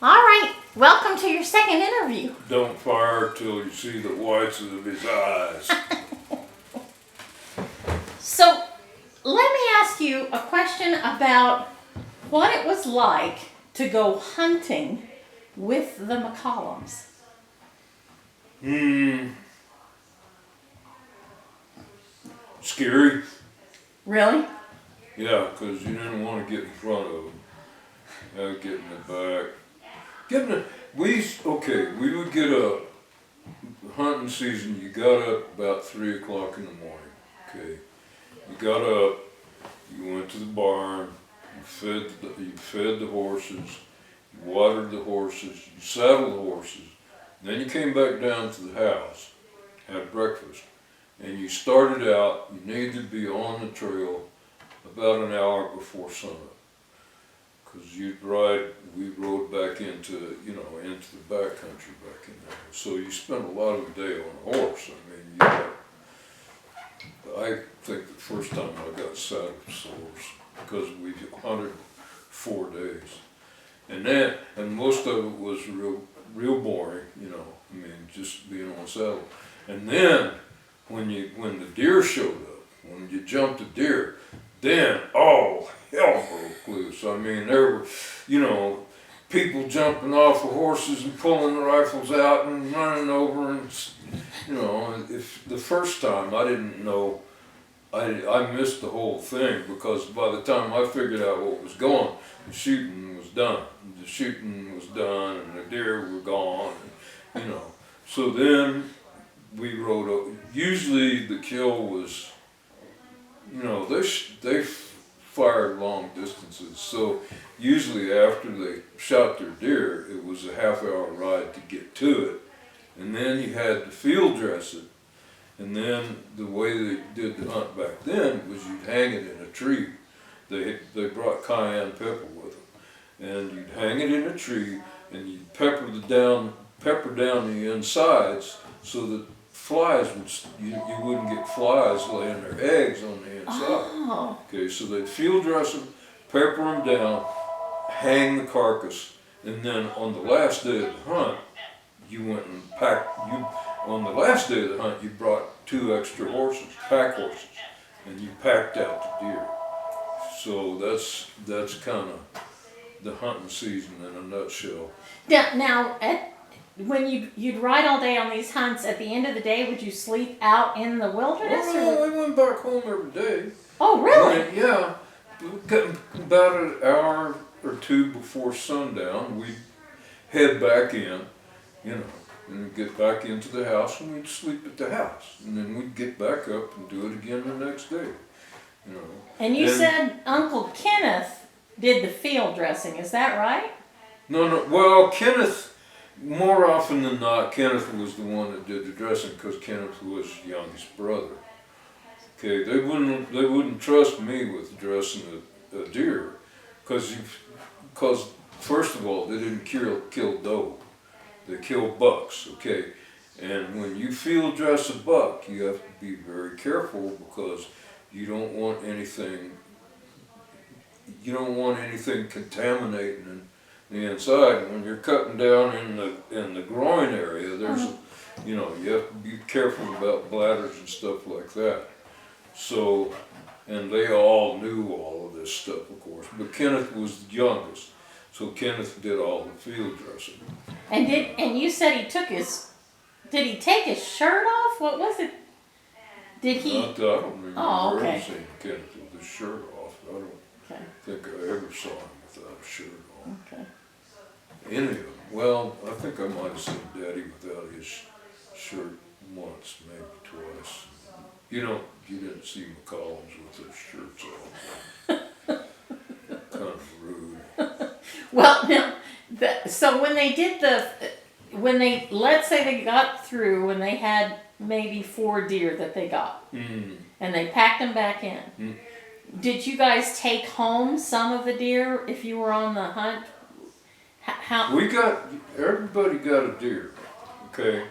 All right, welcome to your second interview. Don't fire till you see the whites of his eyes. So, let me ask you a question about what it was like to go hunting with the McCollums. Scary? Really? Yeah, because you didn't want to get in front of them. Get in the back. We would get up, hunting season, you got up about 3 o'clock in the morning, okay? You got up, you went to the barn, you fed the horses, you watered the horses, you saddled the horses, then you came back down to the house, had breakfast, and you started out, you needed to be on the trail about an hour before sunup. Because we rode back into the back country back in there. So you spent a lot of the day on a horse. I think the first time I got saddled was a horse, because we hunted 4 days. And most of it was real boring, just being on saddle. And then, when the deer showed up, when you jumped a deer, then all hell broke loose. There were, people jumping off of horses and pulling the rifles out and running over, and if the first time I didn't know, I missed the whole thing, because by the time I figured out what was going, the shooting was done. The shooting was done and the deer were gone, So then we rode up. Usually the kill was, they fired long distances. So usually after they shot their deer, it was a half-hour ride to get to it. And then you had to field dress it. And then the way they did the hunt back then was you'd hang it in a tree. They brought cayenne pepper with them. And you'd hang it in a tree and you'd pepper down the insides so that flies you wouldn't get flies laying their eggs on the inside. Oh. Okay, so they'd field dress them, pepper them down, hang the carcass, and then on the last day of the hunt, you went and on the last day of the hunt, you brought 2 extra horses, pack horses, and you packed out the deer. So that's kind of the hunting season in a nutshell. Now, when you'd ride all day on these hunts, at the end of the day, would you sleep out in the wilderness? Oh, no, we went back home every day. Oh, really? Yeah. About an hour or 2 before sundown, we'd head back in, and get back into the house, and we'd sleep at the house. And then we'd get back up and do it again the next day, And you said Uncle Kenneth did the field dressing, is that right? No, well, Kenneth, more often than not, Kenneth was the one that did the dressing, because Kenneth was the youngest brother. Okay, they wouldn't trust me with dressing a deer, because first of all, they didn't kill doe, they kill bucks. Okay, and when you field dress a buck, you have to be very careful, because you don't want anything contaminating the inside. When you're cutting down in the groin area, there's you have to be careful about bladders and stuff like that. So, and they all knew all of this stuff, of course, but Kenneth was the youngest, so Kenneth did all the field dressing. And you said did he take his shirt off? What was it? Did he? I don't remember okay. ever seeing Kenneth with his shirt off. I don't think I ever saw him without a shirt on. Okay. Any of them. Well, I think I might have seen Daddy without his shirt once, maybe twice. You didn't see McCollums with their shirts off. Kind of rude. Well, now, so let's say they got through, when they had maybe 4 deer that they got, and they packed them back in. Did you guys take home some of the deer if you were on the hunt? Everybody got a deer, okay?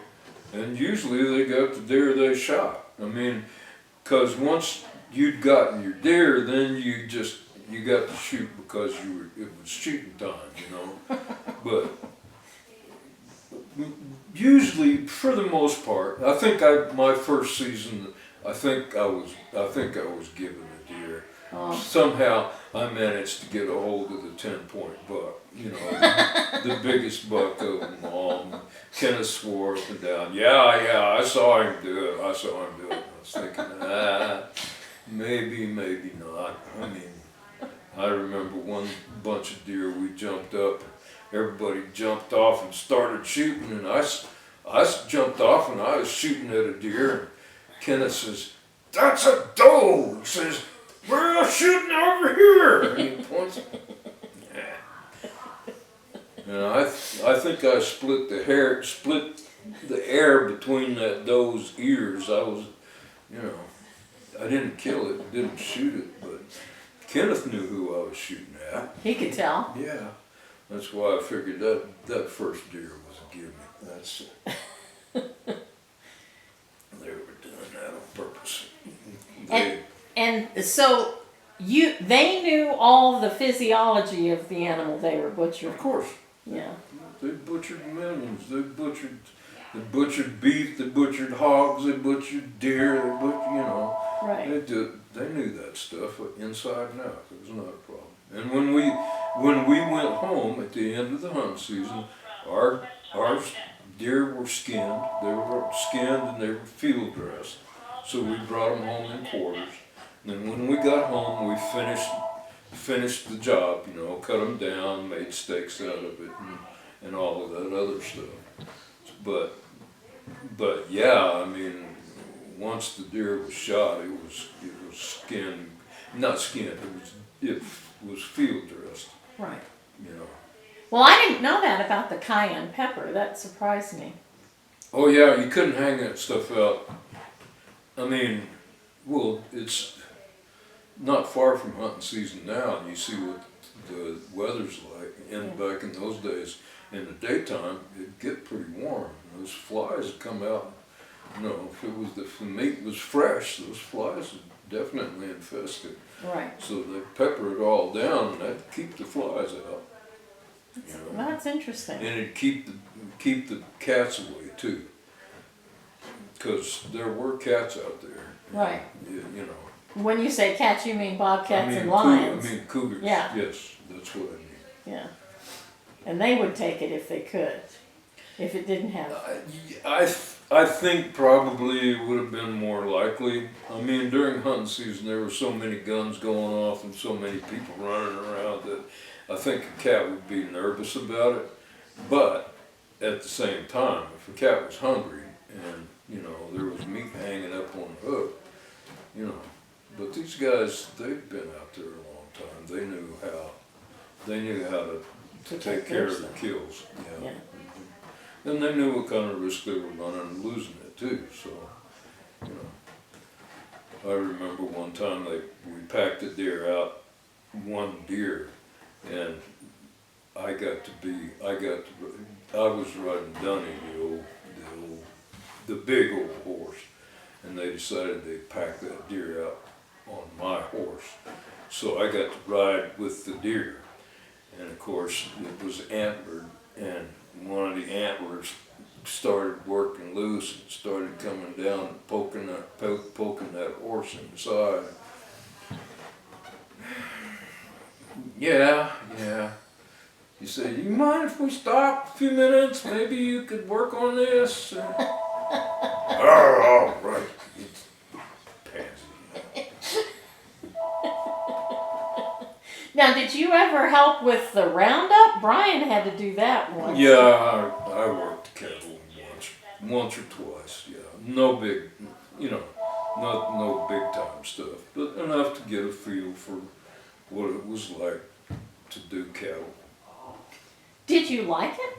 And usually they got the deer they shot. Because once you'd gotten your deer, then you just you got to shoot because it was shooting time, you know. But usually, for the most part, I think my first season, I think I was given a deer. Oh. Somehow I managed to get a hold of the 10-point buck, you know, the biggest buck of them all. And Kenneth swore up and down, yeah, I saw him do it. I was thinking, maybe not. I mean, I remember one bunch of deer, we jumped up, everybody jumped off and started shooting, and I jumped off and I was shooting at a deer. Kenneth says, "That's a doe." He says, "We're shooting over here." And he points. And I think I split the air between that doe's ears. I was, you know, I didn't kill it, didn't shoot it, but Kenneth knew who I was shooting at. He could tell. Yeah, that's why I figured that first deer was a gimme. That's they were doing that on purpose. And so they knew all the physiology of the animal they were butchering. Of course. Yeah. They butchered millions. They butchered beef. They butchered hogs. They butchered deer. They butchered, you know. Right. They knew that stuff inside and out. It was not a problem. And when we went home at the end of the hunt season, our deer were skinned. They were skinned and they were field dressed. So we brought them home in quarters. And then when we got home, we finished the job. You know, cut them down, made steaks out of it, and all of that other stuff. But yeah, I mean, once the deer was shot, it was skinned, not skinned. It was field dressed. Right. You know. Well, I didn't know that about the cayenne pepper. That surprised me. Oh yeah, you couldn't hang that stuff out. I mean, well, it's not far from hunting season now, and you see what the weather's like. And back in those days, in the daytime, it'd get pretty warm. Those flies would come out. You know, if the meat was fresh, those flies would definitely infest it. Right. So they pepper it all down, and that'd keep the flies out. You know? That's interesting. And it'd keep the cats away too, because there were cats out there. Right. You know. When you say cats, you mean bobcats and lions. I mean cougars. Yeah. Yes, that's what I mean. Yeah. And they would take it if they could, if it didn't have. I think probably it would have been more likely. I mean, during hunting season, there were so many guns going off and so many people running around that I think a cat would be nervous about it. But at the same time, if a cat was hungry and, you know, there was meat hanging up on the hook, you know. But these guys, they've been out there a long time. They knew how to take care of the kills. Yeah. And they knew what kind of risk they were running and losing it too. So, you know, I remember one time we packed a deer out, one deer, and I was riding Dunny, the big old horse, and they decided they'd pack that deer out on my horse. So I got to ride with the deer, and of course it was antlered, and one of the antlers started working loose and started coming down and poking that horse in the side. Yeah. He said, "You mind if we stop a few minutes? Maybe you could work on this." All right. Now, did you ever help with the roundup? Brian had to do that once. Yeah, I worked cattle once or twice. Yeah, no big, you know, no big time stuff, but enough to get a feel for what it was like to do cattle. Did you like it?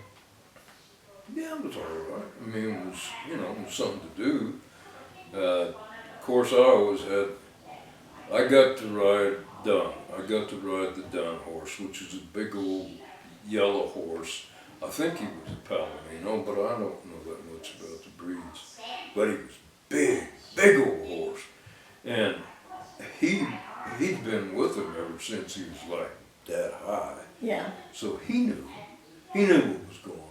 Yeah, it was all right. I mean, it was, you know, it was something to do. Of course, I got to ride Dun. I got to ride the Dun horse, which is a big old yellow horse. I think he was a Palomino, but I don't know that much about the breeds. But he was big old horse. And he he'd been with them ever since he was like that high. Yeah. So he knew what was going on.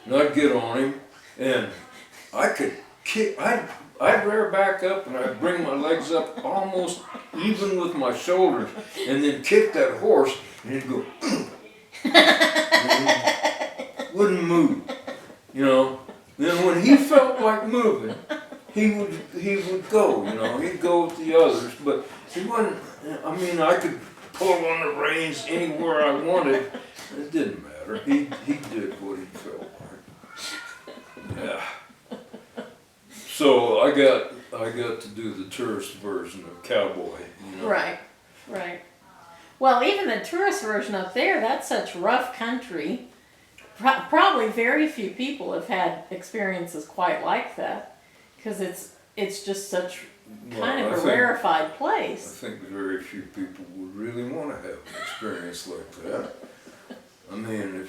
And I'd get on him, and I could kick, I'd rear back up, and I'd bring my legs up almost even with my shoulders, and then kick that horse, and he'd go, and he wouldn't move, you know. Then when he felt like moving, he would go, you know, he'd go with the others, but he wasn't, I mean, I could pull on the reins anywhere I wanted. It didn't matter. He did what he felt like. Yeah. So I got to do the tourist version of cowboy, you know. Right. Right. Well, even the tourist version up there, that's such rough country. Probably very few people have had experiences quite like that, because it's just such kind of a rarefied I place. think very few people would really want to have an experience like that. I mean,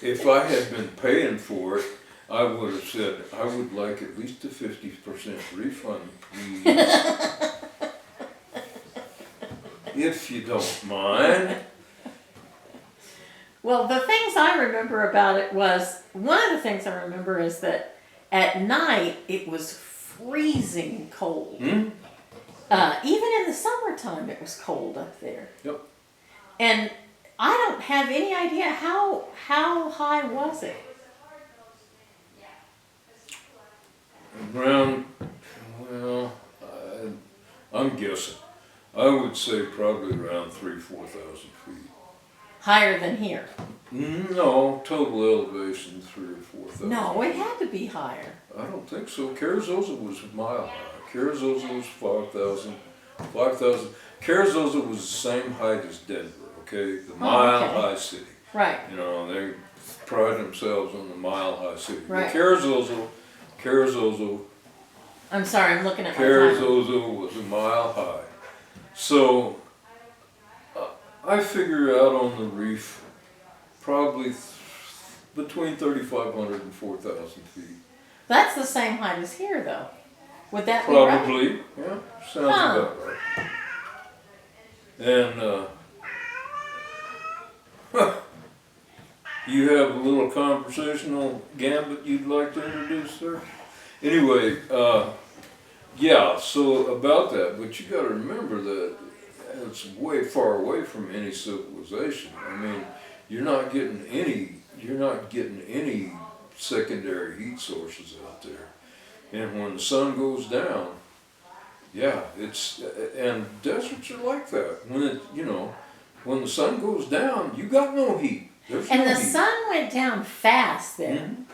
if I had been paying for it, I would have said, I would like at least a 50% refund, please. If you don't mind. Well, the things I remember about it was, one of the things I remember is that at night it was freezing cold. Hmm? Even in the summertime it was cold up there. Yep. And I don't have any idea how high was it? Around, well, I'm guessing. I would say probably around 3,000–4,000 feet. Higher than here? No, total elevation 3,000 or 4,000. No, it had to be higher. I don't think so. Carrizosa was a mile high. Carrizosa was 5,000. 5,000. Carrizosa was the same height as Denver, okay? The mile high city. Right. You know, they pride themselves on the mile high city. Right. Carrizosa, I'm sorry, I'm looking at my Carrizosa was a mile high. So, I figure out on the reef probably between 3,500 and 4,000 feet. That's the same height as here, though. Would that be right? Probably, yeah, sounds about right. And you have a little conversational gambit you'd like to introduce, sir? Anyway, yeah, so about that, but you got to remember that it's way far away from any civilization. I mean, you're not getting any secondary heat sources out there. And when the sun goes down, yeah, and deserts are like that. When the sun goes down, you got no heat. There's And no the heat. sun went down fast then.